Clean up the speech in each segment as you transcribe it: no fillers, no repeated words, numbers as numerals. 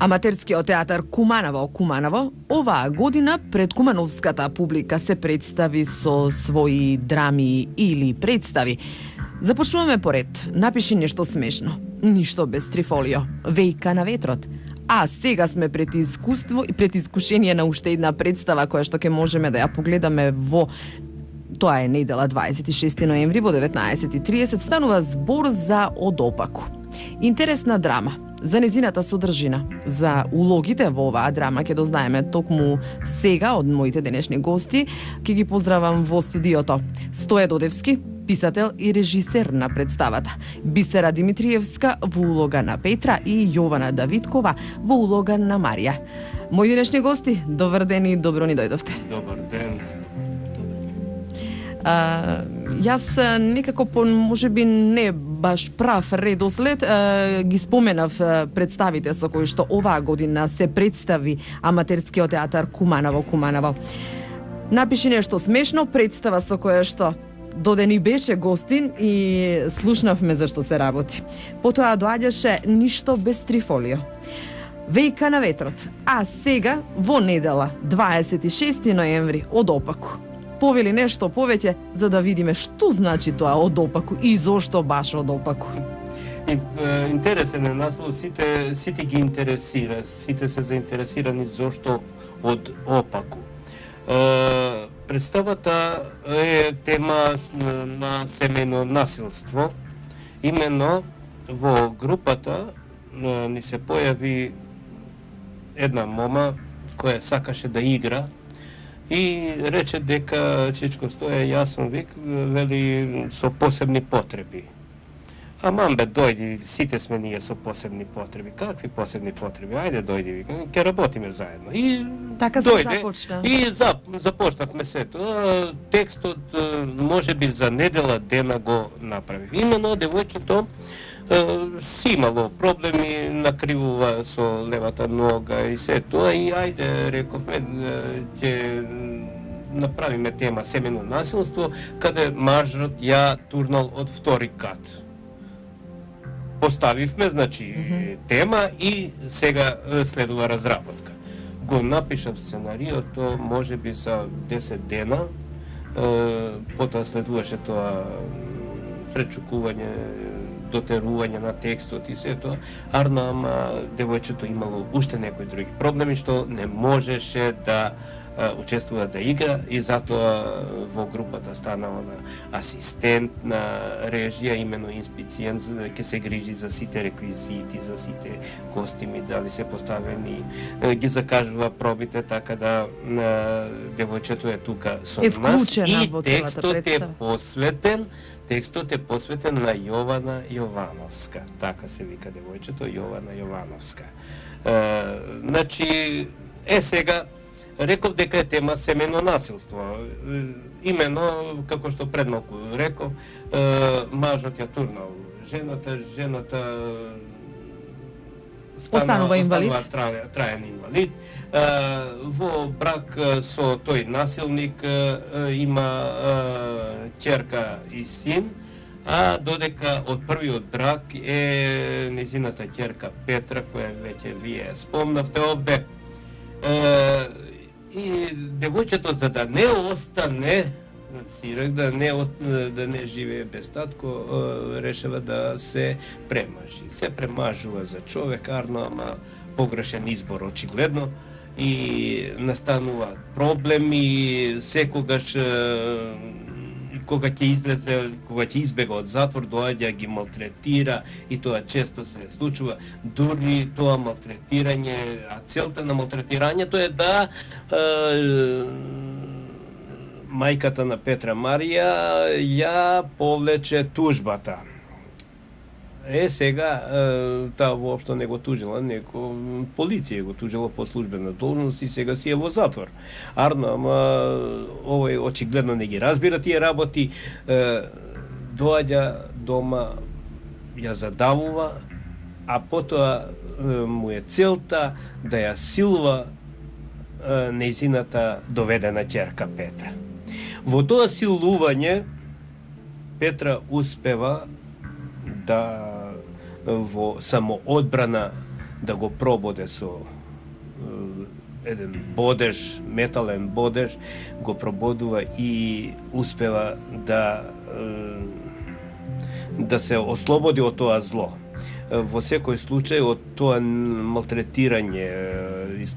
Аматерскиот театар Куманово оваа година пред кумановската публика се представи со своји драми или представи. Започнуваме поред. Напиши нешто смешно. Ништо без трифолио. Вејка на ветрот. А сега сме пред искуство и пред искушение на уште една представа која што ќе можеме да ја погледаме во тоа е недела 26 ноември во 19:30 станува збор за Одопаку. Интересна драма. За незината содржина, за улогите во оваа драма ќе дознаеме токму сега од моите денешни гости. Ќе ги поздравам во студиото Стоја Додевски, писател и режисер на представата, Бисера Димитриевска во улога на Петра и Јована Давидкова во улога на Марија. Мои денешни гости, добар ден и добро ни дојдовте. Добар ден. Јас некако по можеби не баш прав редослед ги споменав представите со кои што оваа година се представи аматерскиот театар Куманово. Напиши нешто смешно, представа со која што додени беше гостин и слушнавме за што се работи. Потоа доаѓаше Ништо без трифолио. Вејка на ветрот. А сега во недела 26 ноември Одопаку. Повели нешто повеќе за да видиме што значи тоа Одопаку и зошто баш Одопаку. Интересен е наслов, сите ги интересира, сите се заинтересирани зошто од Опаку. Представата е тема на семејно насилство. Именно во групата ни се појави една мома која сакаше да игра и рече дека Чичко Стоја, јас сум вели со посебни потреби. А мамбе, дојди, сите сме ние со посебни потреби. Какви посебни потреби? Ајде дојди, ќе работиме заедно. И така се започна. И започнавме се тоа. Текстот можеби за недела дена го направив. Именно девојчето си имало проблеми, накривува со левата нога и се тоа, и ајде, рековме, ќе направиме тема семено насилство, каде мажот ја турнал од втори кат. Поставивме, значи, тема и сега следува разработка. Го напишав сценариото, можеби за 10 дена, потоа следуваше тоа пречукување, дотерување на текстот и се тоа, ама девојчето имало уште некои други проблеми што не можеше да учествува да игра и затоа во групата станала на асистент на режија, имено инспициент, ќе се грижи за сите реквизити, за сите костими, дали се поставени, ги закажува пробите, така да девојчето е тука со нас и текстот е посветен на Јована Јовановска. Така се вика девојчето, Јована Јовановска. Значи, сега реков дека е тема семено насилство. Имено, како што пред малку реков, мажот ја турнал жената останува инвалид. Траен инвалид. Во брак со тој насилник има ќерка и син, а додека од првиот брак е незината ќерка Петра, која веќе вие спомнавте овде. И девојчето, за да не остане, да не живее без татко, решава да се премажи. Се премажува за човек, ама погрешен избор очигледно, и настанува проблеми, секогаш кога ќе избега од затвор, доаѓа, ги малтретира, и тоа често се случува. Дури тоа малтретирање, а целта на малтретирањето е да мајката на Петра Марија ја повлече тужбата. Сега таа воопшто не го тужила, полиција го тужила по службена должност и сега си е во затвор. Ама овој очигледно не ги разбира тие работи, доаѓа дома, ја задавува, а потоа му е целта да ја силува нејзината доведена ќерка Петра. Во тоа силување Петра успева да во самоодбрана да го прободе со еден бодеж, метален бодеж, го прободува и успева да се ослободи од тоа зло. Во секој случај од тоа малтретирање,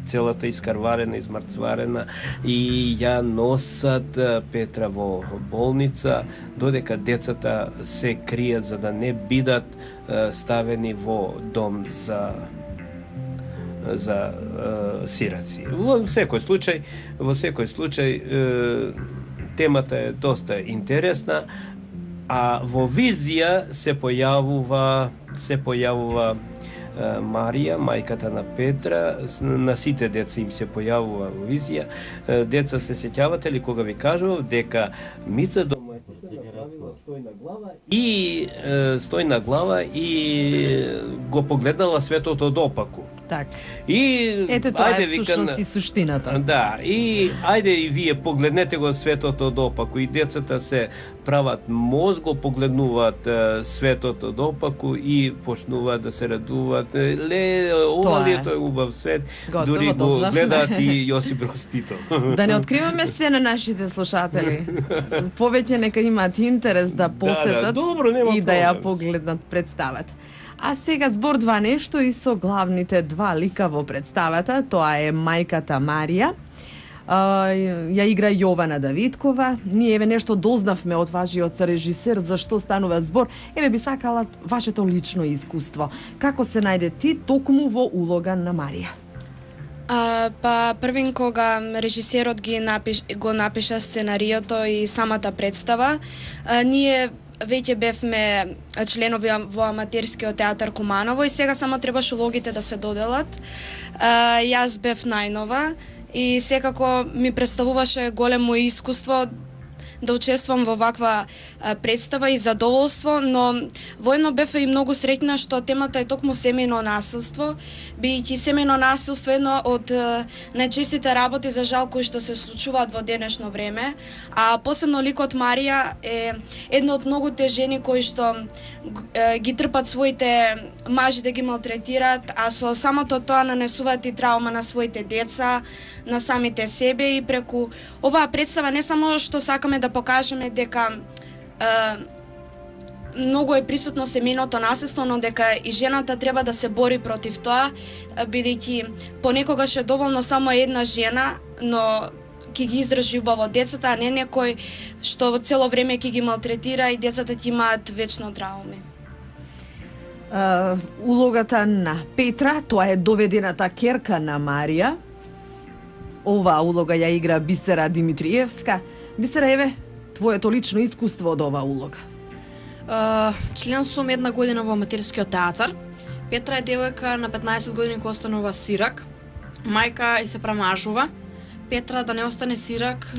целата искарварена, измрцварена, и ја носат Петра во болница, додека децата се кријат за да не бидат ставени во дом за сираци. Во секој случај темата е доста интересна, а во визија се појавува Марија, мајката на Петра. На сите деца им се појавува во визија. Деца, се сеќавате ли кога ви кажував дека Мица стои на глава и го погледнала светото допаку. Так. И ете тоа е всушност и суштината. Да, и ајде и вие погледнете го светото допаку, и децата се прават моз, го погледнуваат светото допаку и почнуваат да се радуваат. Ова ли е тој убав свет? Дури го гледаат и Јосип Брз Тито. Да не откриваме се на нашите слушатели. Повеќе нека имаат интерес да посетат и да ја погледнат представата. А сега збор два нешто и со главните два лика во представата. Тоа е мајката Марија, ја игра Јована Давидкова. Ние еве нешто дознавме од вашиот режисер за што станува збор. Еве би сакала вашето лично искуство. Како се најде ти токму во улога на Марија? Па првин кога режисерот го напиша сценариото и самата представа, ние веќе бевме членови во аматерскиот театар Куманово и сега само требаше улогите да се доделат. Јас бев најнова и секако ми представуваше големо искуство да учествувам во ваква представа и задоволство, но воедно бев и многу среќна што темата е токму семејно насилство, бидејќи семејно насилство е едно од најчестите работи за жал кои што се случуваат во денешно време, а посебно ликот Марија е една од многуте жени кои што ги трпат своите мажи да ги малтретираат, а со самото тоа нанесуваат и траума на своите деца, на самите себе, и преку оваа представа не само што сакаме да покажеме дека многу е присутно семејното насилство, но дека и жената треба да се бори против тоа, бидејќи понекогаш е доволно само една жена, но ќе ги издржи убаво децата, а не некој што цело време ќе ги малтретира и децата ќе имаат вечно трауми. Улогата на Петра, тоа е доведената керка на Марија. Оваа улога ја игра Бисера Димитриевска. Бисера, еве, твоето лично искуство од оваа улога. Член сум една година во аматерскиот театар. Петра е девојка на 15 години која останува сирак. Мајка и се премажува. Петра да не остане сирак,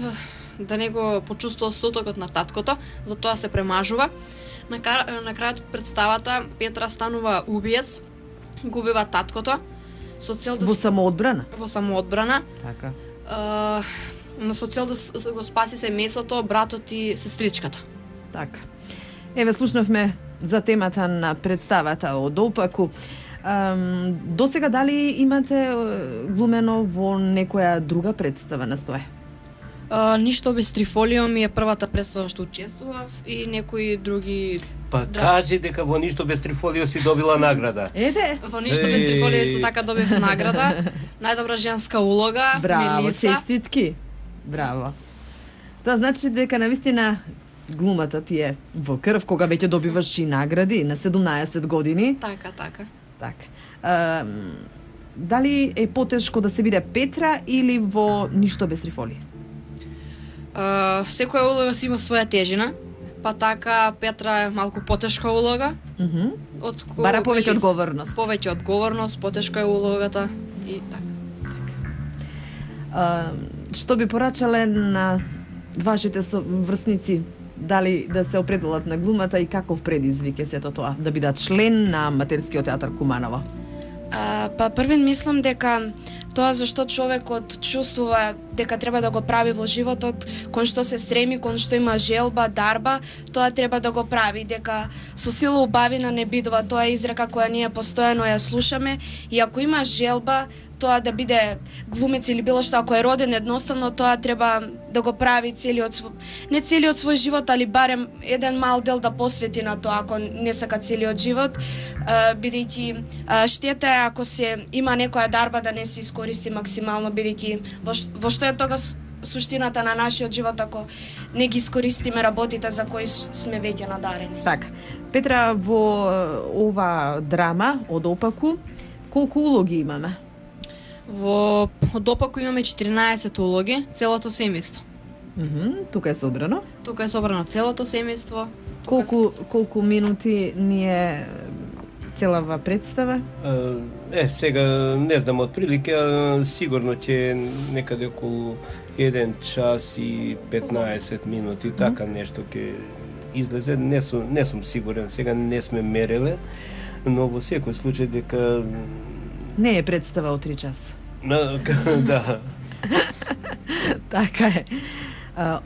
да не го почувствува стотокот на таткото, затоа се премажува. На крајот од представата Петра станува убиец, губива таткото со цел да во самоодбрана. Во самоодбрана. Така. Со цел да го спаси семејството, братот и сестричката. Така. Еве слушнавме за темата на представата од опаку. До сега дали имате глумено во некоја друга представа на Стое? Ништо без Трифолио ми е првата представа што учествував и некои други. Па кажи дека во Ништо без Трифолио си добила награда. Ете. Во Ништо без Трифолио исто така добив награда. Најдобра женска улога, Браво, Мелиса. честитки. Браво. Тоа значи дека навистина глумата ти е во крв кога веќе добиваш и награди на 17 години. Така, така. Така. Дали е потешко да се биде Петра или во Ништо без Трифолио? Секоја улога си има своја тежина, па така Петра е малку потешка улога. Бара повеќе одговорност. Повеќе одговорност, потешка е улогата и така. Што би порачале на вашите врсници, дали да се определат на глумата и каков предизвик е сето тоа, да бидат член на аматерскиот театар Куманово? Па првен мислам дека тоа зашто човекот чувствува дека треба да го прави во животот, кон што се стреми, кон што има желба, дарба, тоа треба да го прави, дека со сила убавина не бидува, тоа е изрека која ние постојано ја слушаме, и ако има желба тоа да биде глумец или било што, ако е роден едноставно, тоа треба да го прави не целиот свој живот, али барем еден мал дел да посвети на тоа, ако не сака целиот живот, бидејќи штета е ако се има некоја дарба да не се искористи максимално, бидејќи во што е тога суштината на нашиот живот ако не ги искористиме работите за кои сме веќе надарени. Така. Петра, во ова драма од Опаку, колку улоги имаме? Во Опаку имаме 14 улоги, целото семејство. Тука е собрано. Тука е собрано целото семејство. Колку минути ни е целава представа? Сега не знам од прилика, сигурно ќе некаде околу 1 час и 15 минути, така нешто ќе излезе. Не сум сигурен, сега не сме мереле, но во секој случај дека не е представа од 3 часа. Да. Така е.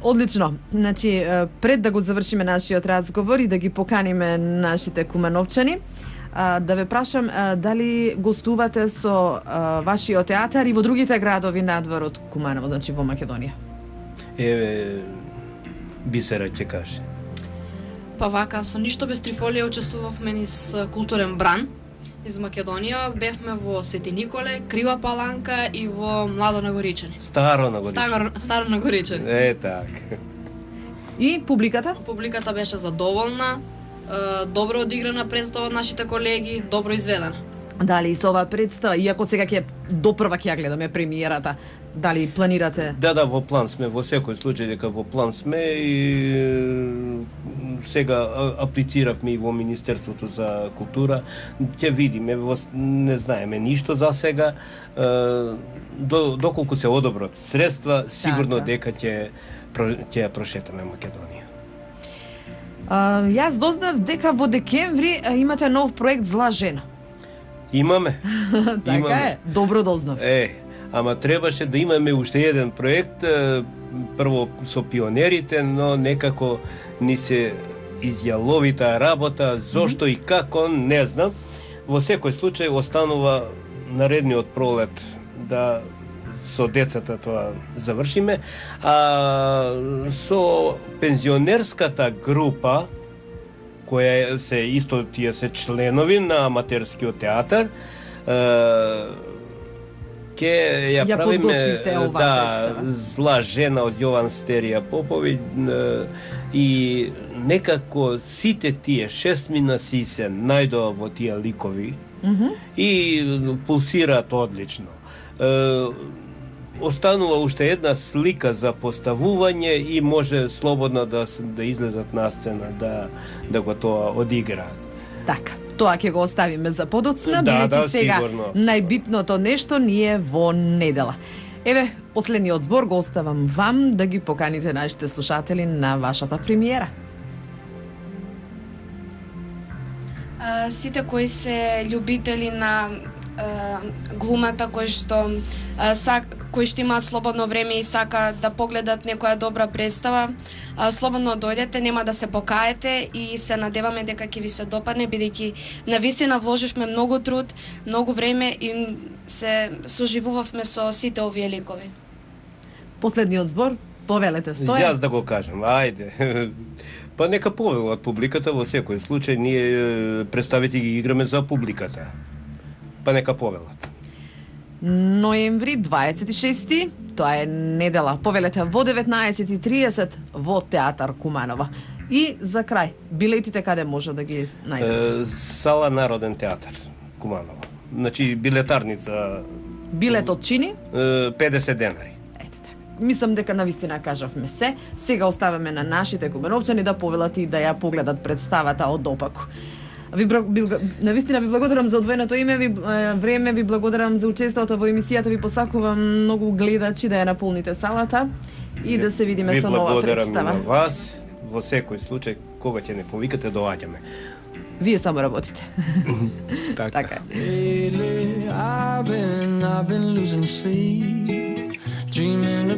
Одлично. Значи, пред да го завршиме нашиот разговор и да ги поканиме нашите кумановчани, да ве прашам дали гостувате со вашиот театар и во другите градови надвор од Куманово, значи во Македонија? Бисера ќе каже. Па вака, со Ништо без трифолија учествувавме низ културен бран из Македонија, бевме во Свети Николе, Крива Паланка и во Младо Нагоричани. Старо Нагоричани. Старо Нагоричани. Така. И публиката? Публиката беше задоволна, добро одиграна представа од нашите колеги, добро изведена. Дали со оваа представа, иако сега ќе допрва ќе ја гледаме премиерата, дали планирате? Да, во план сме, во секој случај дека во план сме и сега аплициравме и во Министерството за култура. Ќе видиме, не знаеме ништо за сега. Доколку се одобрат средства, сигурно дека ќе ја прошетаме Македонија. Јас дознав дека во декември имате нов проект Зла жена. Имаме. Така е, добро дознав. Ама требаше да имаме уште еден проект, прво со пионерите, но некако ни се изјалови таа работа, зошто и како, не знам. Во секој случај останува наредниот пролет да со децата тоа завршиме, а со пензионерската група која се исто тие се членови на аматерскиот театар, ќе ја правиме Зла жена од Јован Стерија Попови и некако сите тие 6 мина си се најдоа во тие ликови и пулсираат одлично. Останува уште една слика за поставување и може слободно да излезат на сцена, да го тоа одиграат. Така, тоа ќе го оставиме за подоцна, бидејќи сега сигурно. Најбитното нешто ни е во недела. Еве, последниот збор го оставам вам да ги поканите нашите слушатели на вашата премиера. Сите кои се љубители на глумата, кои што имаат слободно време и сака да погледат некоја добра представа, слободно дојдете, нема да се покаете и се надеваме дека ќе ви се допадне, бидејќи навистина вложивме многу труд, многу време и се соживувавме со сите овие ликови. Последниот збор, повелете, Стојан. Јас да го кажам, ајде. Па нека повелат публиката, во секој случај ние представите ги играме за публиката. Па нека повелат. Ноември 26, тоа е недела. Повелете во 19:30 во Театар Куманово. И за крај, билетите каде може да ги најдете? Сала Народен театар Куманово. Значи билетарница. Билетот чини 50 денари. Мислам дека навистина кажавме се. Сега оставаме на нашите кумановчани да повелат и да ја погледат представата од Опаку. Навистина ви благодарам за одвоеното време, ви благодарам за учеството во емисијата, ви посакувам многу гледачи да ја наполните салата и да се видиме со нова представа. Ви благодарам и на вас, во секој случај, кога ќе не повикате, доаѓаме. Вие само работите. Така е. Lately, I've been losing sleep, dreaming